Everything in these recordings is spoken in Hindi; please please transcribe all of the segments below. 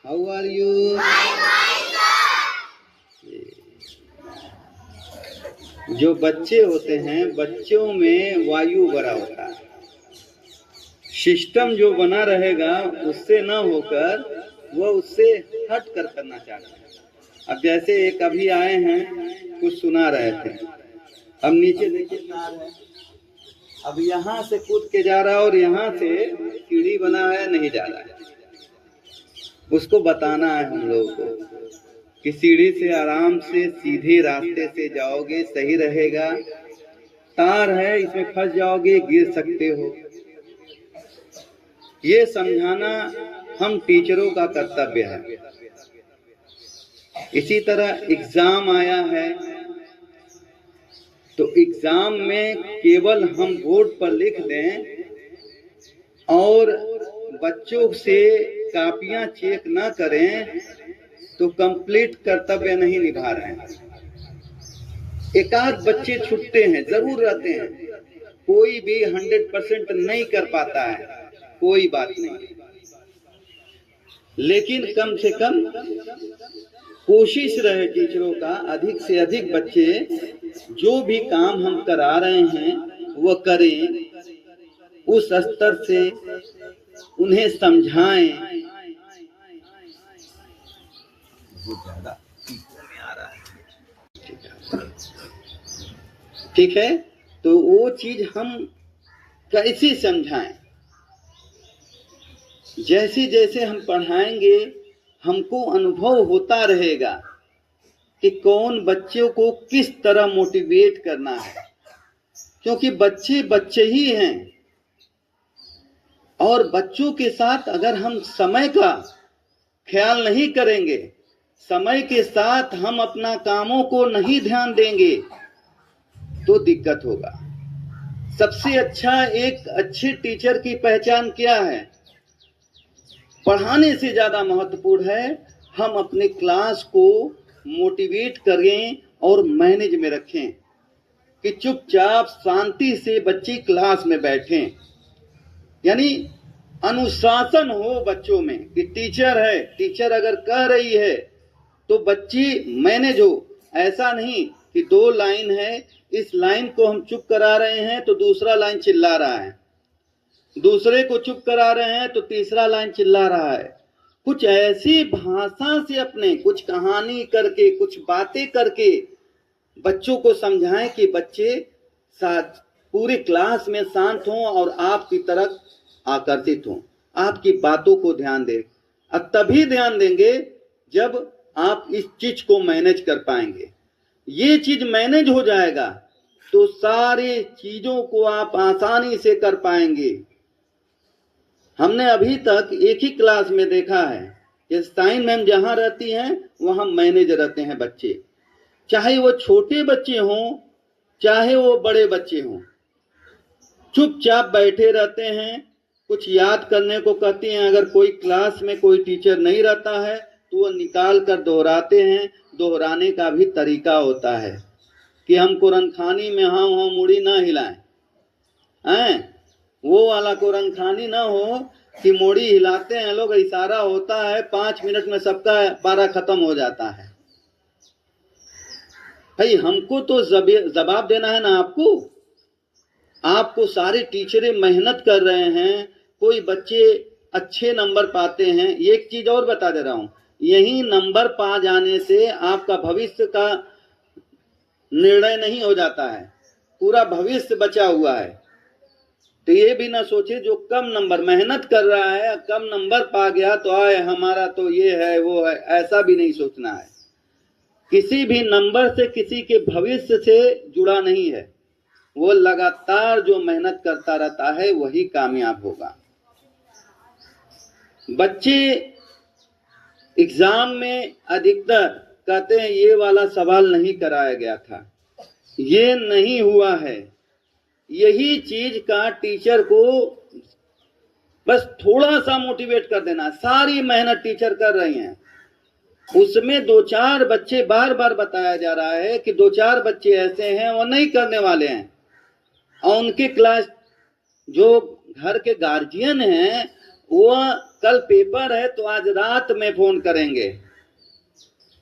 How are you? जो बच्चे होते हैं, बच्चों में वायु भरा होता है। सिस्टम जो बना रहेगा उससे ना होकर वो उससे हट कर करना चाहता है। अब जैसे एक अभी आए हैं, कुछ सुना रहे थे, अब नीचे देखिए तार है, अब यहाँ से कूद के जा रहा है और यहाँ से सीढ़ी बना है, नहीं जा रहा है। उसको बताना है हम लोगों को कि सीढ़ी से आराम से सीधे रास्ते से जाओगे, सही रहेगा। तार है, इसमें फंस जाओगे, गिर सकते हो। ये समझाना हम टीचरों का कर्तव्य है। इसी तरह एग्जाम आया है, तो एग्जाम में केवल हम बोर्ड पर लिख दें और बच्चों से कापियां चेक ना करें तो कंप्लीट कर्तव्य नहीं निभा रहे हैं। एकाध बच्चे छूटते हैं, जरूर रहते हैं, कोई भी 100% नहीं कर पाता है, कोई बात नहीं, लेकिन कम से कम कोशिश रहे टीचरों का अधिक से अधिक बच्चे जो भी काम हम करा रहे हैं वो करें, उस स्तर से उन्हें समझाएं। ठीक है, तो वो चीज हम कैसे समझाएं? जैसे जैसे हम पढ़ाएंगे हमको अनुभव होता रहेगा कि कौन बच्चों को किस तरह मोटिवेट करना है, क्योंकि बच्चे बच्चे ही हैं। और बच्चों के साथ अगर हम समय का ख्याल नहीं करेंगे, समय के साथ हम अपना कामों को नहीं ध्यान देंगे तो दिक्कत होगा। सबसे अच्छा, एक अच्छे टीचर की पहचान क्या है? पढ़ाने से ज्यादा महत्वपूर्ण है हम अपने क्लास को मोटिवेट करें और मैनेज में रखें कि चुपचाप शांति से बच्चे क्लास में बैठें। यानी अनुशासन हो बच्चों में कि टीचर है, टीचर अगर कह रही है तो बच्ची मैनेज हो। ऐसा नहीं कि 2 लाइन है, इस लाइन को हम चुप करा रहे हैं तो दूसरा लाइन चिल्ला रहा है, दूसरे को चुप करा रहे हैं तो तीसरा लाइन चिल्ला रहा है। कुछ ऐसी भाषा से अपने कुछ कहानी करके, कुछ बातें करके बच्चों को समझाएं कि बच्चे साथ पूरी क्लास में शांत हों और आपकी तरफ आकर्षित हों, आपकी बातों को ध्यान दें। अब तभी ध्यान देंगे जब आप इस चीज को मैनेज कर पाएंगे। ये चीज मैनेज हो जाएगा तो सारी चीजों को आप आसानी से कर पाएंगे। हमने अभी तक एक ही क्लास में देखा है कि साइन मैम जहां रहती हैं वहां मैनेज रहते हैं बच्चे, चाहे वो छोटे बच्चे हों चाहे वो बड़े बच्चे हों, चुपचाप बैठे रहते हैं, कुछ याद करने को कहती हैं। अगर कोई क्लास में कोई टीचर नहीं रहता है तो वो निकाल कर दोहराते हैं। दोहराने का भी तरीका होता है कि हम कुरान खानी में हाँ हाँ मुड़ी ना हिलाएं, वो वाला कुरान खानी ना हो कि मोड़ी हिलाते हैं लोग, इशारा होता है, 5 मिनट में सबका पारा खत्म हो जाता है। भाई हमको तो जवाब देना है ना आपको सारे टीचरें मेहनत कर रहे हैं, कोई बच्चे अच्छे नंबर पाते हैं। एक चीज और बता दे रहा हूं, यही नंबर पा जाने से आपका भविष्य का निर्णय नहीं हो जाता है, पूरा भविष्य बचा हुआ है। तो ये भी ना सोचे जो कम नंबर मेहनत कर रहा है, कम नंबर पा गया तो आए हमारा तो ये है वो है, ऐसा भी नहीं सोचना है। किसी भी नंबर से किसी के भविष्य से जुड़ा नहीं है, वो लगातार जो मेहनत करता रहता है वही कामयाब होगा। बच्चे एग्जाम में अधिकतर कहते हैं ये वाला सवाल नहीं कराया गया था, ये नहीं हुआ है। यही चीज का टीचर को बस थोड़ा सा मोटिवेट कर देना। सारी मेहनत टीचर कर रही हैं, उसमें 2-4 बच्चे बार बार बताया जा रहा है कि 2-4 बच्चे ऐसे हैं वो नहीं करने वाले हैं, और उनके क्लास जो घर के गार्जियन हैं वो कल पेपर है तो आज रात में फोन करेंगे।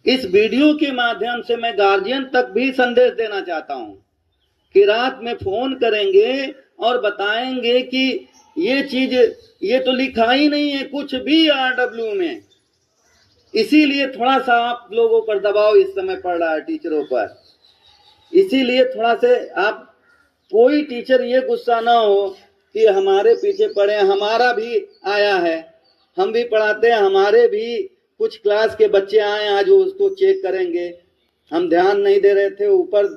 इस वीडियो के माध्यम से मैं गार्जियन तक भी संदेश देना चाहता हूं कि रात में फोन करेंगे और बताएंगे कि ये चीज, ये तो लिखा ही नहीं है कुछ भी RW में। इसीलिए थोड़ा सा आप लोगों पर दबाव इस समय पड़ रहा है टीचरों पर। इसीलिए थोड़ा से आप, कोई टीचर ये गुस्सा ना हो कि हमारे पीछे पड़े, हमारा भी आया है, हम भी पढ़ाते हैं, हमारे भी कुछ क्लास के बच्चे आए आज वो उसको चेक करेंगे। हम ध्यान नहीं दे रहे थे, ऊपर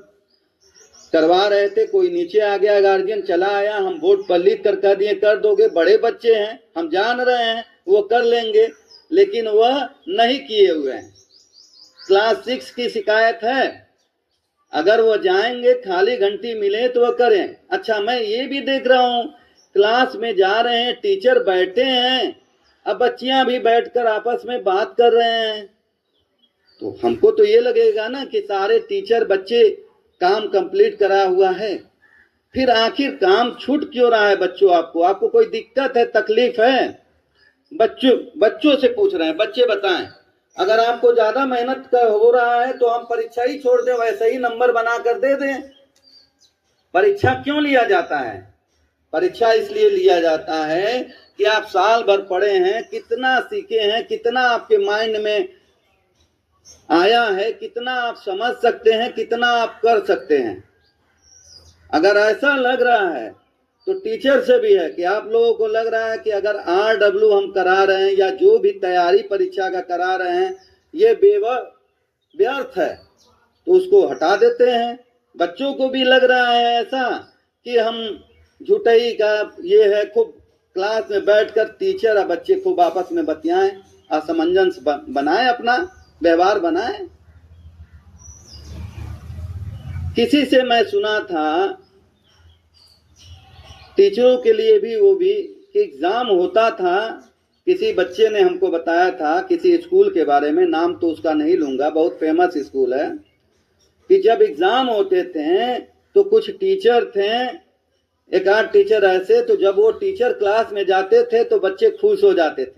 करवा रहे थे, कोई नीचे आ गया गार्जियन चला आया, हम बोर्ड पर लिख कर कह दिए कर दोगे, बड़े बच्चे हैं हम जान रहे हैं वो कर लेंगे, लेकिन वह नहीं किए हुए हैं। क्लास 6 की शिकायत है, अगर वो जाएंगे खाली घंटी मिले तो वह करें। अच्छा, मैं ये भी देख रहा हूँ क्लास में जा रहे हैं, टीचर बैठे हैं, अब बच्चियां भी बैठकर आपस में बात कर रहे हैं, तो हमको तो ये लगेगा ना कि सारे टीचर बच्चे काम कंप्लीट करा हुआ है। फिर आखिर काम छूट क्यों रहा है बच्चों? आपको कोई दिक्कत है, तकलीफ है? बच्चों से पूछ रहे हैं, बच्चे बताएं। अगर आपको ज्यादा मेहनत का हो रहा है तो हम परीक्षा ही छोड़ दें, वैसे ही नंबर बना कर दे दें। परीक्षा क्यों लिया जाता है? परीक्षा इसलिए लिया जाता है कि आप साल भर पढ़े हैं, कितना सीखे हैं, कितना आपके माइंड में आया है, कितना आप समझ सकते हैं, कितना आप कर सकते हैं। अगर ऐसा लग रहा है तो टीचर से भी है कि आप लोगों को लग रहा है कि अगर RW हम करा रहे हैं या जो भी तैयारी परीक्षा का करा रहे हैं ये व्यर्थ है तो उसको हटा देते हैं। बच्चों को भी लग रहा है ऐसा कि हम झूठई का ये है, खूब क्लास में बैठकर टीचर और बच्चे खूब आपस में बतियाएं, असमंजस बनाएं, अपना व्यवहार बनाएं। किसी से मैं सुना था टीचरों के लिए भी वो भी कि एग्जाम होता था, किसी बच्चे ने हमको बताया था किसी स्कूल के बारे में, नाम तो उसका नहीं लूंगा, बहुत फेमस स्कूल है, कि जब एग्जाम होते थे तो कुछ टीचर थे, एक आध टीचर ऐसे, तो जब वो टीचर क्लास में जाते थे तो बच्चे खुश हो जाते थे।